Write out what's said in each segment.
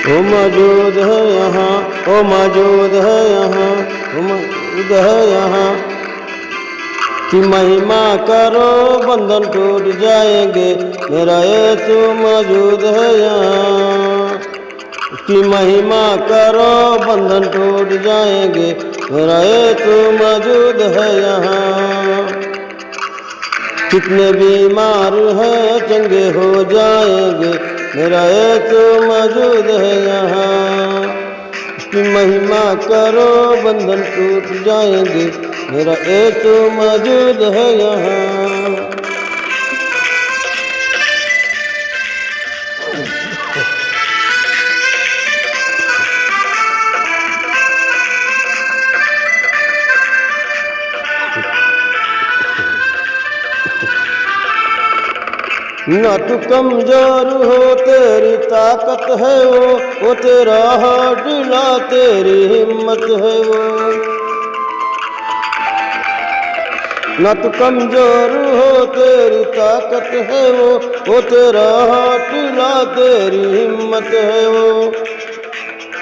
वो मौजूद है यहाँ, वो मौजूद है यहाँ, वो मौजूद है यहाँ। कि महिमा करो बंधन टूट जाएंगे, मेरा यीशु मौजूद है यहाँ। कि महिमा करो बंधन टूट जाएंगे, मेरा यीशु मौजूद है यहाँ। कितने बीमार हैं चंगे हो जाएंगे, मेरा यीशु मौजूद है यहाँ। कि महिमा करो बंधन टूट जाएंगे, मेरा यीशु मौजूद है यहाँ। न तू कमजोर हो, तेरी ताकत है वो तेरा हौसला, तेरी हिम्मत है वो। न तू कमजोर हो, तेरी ताकत है वो तेरा हौसला, तेरी हिम्मत है वो,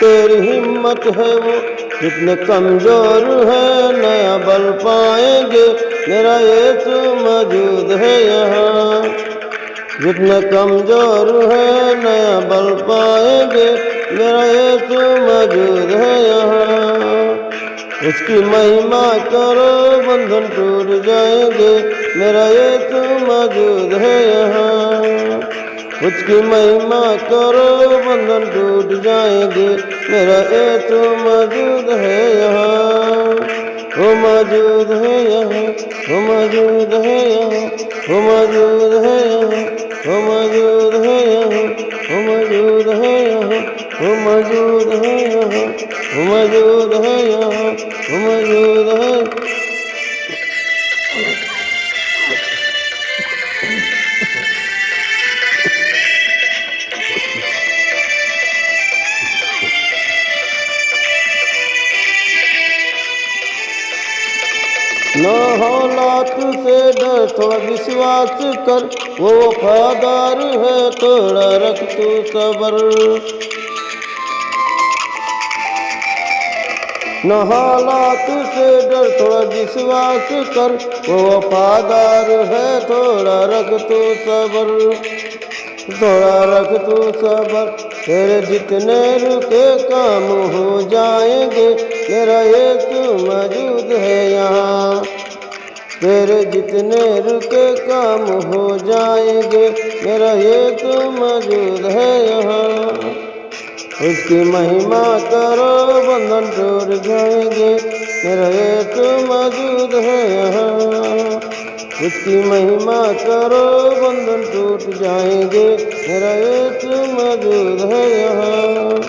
तेरी हिम्मत है वो। जितने कमजोर है नया बल पाएंगे, मेरा यीशु मौजूद है यहाँ। जितने कमजोर है नया बल पाएंगे, मेरा यीशु मौजूद है यहाँ। उसकी महिमा करो बंधन टूट जाएंगे, मेरा यीशु मौजूद है यहाँ। उसकी महिमा करो बंधन टूट जाएंगे, मेरा यीशु मौजूद है यहाँ। वो मौजूद है यहाँ, वो मौजूद है यहाँ, वो मौजूद है यहाँ, वो मौजूद है यहाँ, वो मौजूद है यहाँ, वो मौजूद है यहाँ, वो मौजूद है यहाँ, वो मौजूद है। न हालात से डर, थोड़ा विश्वास कर, वो वफादार है, थोड़ा रख तू सबर। न हालात से डर, थोड़ा विश्वास कर, वो वफादार है, थोड़ा रख तू सबर, थोड़ा रख तू सबर। तेरे जितने रुके काम हो जाएंगे, मेरा यीशु मौजूद है यहाँ। तेरे जितने रुके काम हो जाएंगे, मेरा यीशु मौजूद है यहाँ। उसकी महिमा करो बंधन टूट जाएंगे, मेरा यीशु मौजूद है यहाँ। उसकी महिमा करो बंधन टूट जाएंगे, मेरा यीशु मौजूद है यहाँ।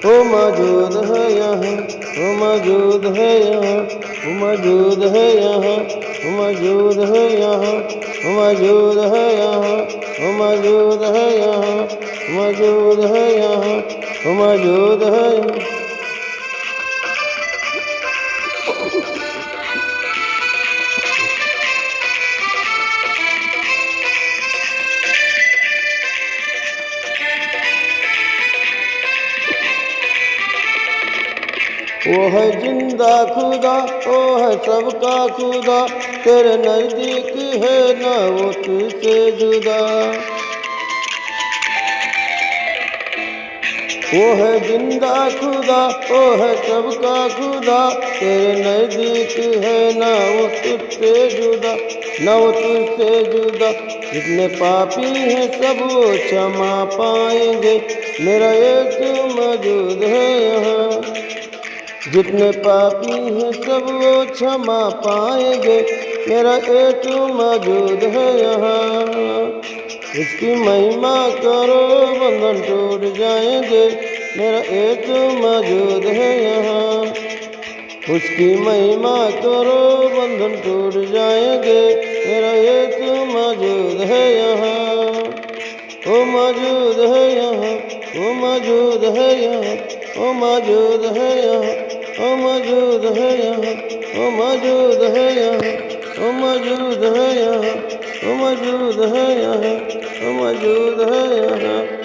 वो मौजूद है यहाँ, वो मौजूद है यहाँ, वो मौजूद है यहाँ, वो मौजूद है यहाँ, वो मौजूद है यहाँ, वो मौजूद है यहाँ, मौजूद है यहाँ, वो मौजूद है यहाँ। वो है जिंदा खुदा, वो है सबका खुदा, तेरे नजदीक है ना वो तुझसे जुदा। वो है जिंदा खुदा, वो है सबका खुदा, तेरे नजदीक है ना वो तुझसे जुदा, ना वो तुझसे जुदा। जितने पापी हैं सब वो क्षमा पाएंगे, मेरा यीशु मौजूद है यहाँ। जितने पापी हैं सब वो क्षमा पाएंगे, मेरा यीशु मौजूद है यहाँ। इसकी महिमा करो बंधन टूट जाएंगे, मेरा यीशु मौजूद है यहाँ। उसकी महिमा करो बंधन टूट जाएंगे, मेरा यीशु मौजूद है यहाँ। वो मौजूद है यहाँ, वो मौजूद है यहाँ, वो मौजूद है यहाँ, वो मौजूद है यहाँ, वो मौजूद है यहाँ, वो मौजूद है यहाँ, वो मौजूद है यहाँ, वो मौजूद है यहाँ।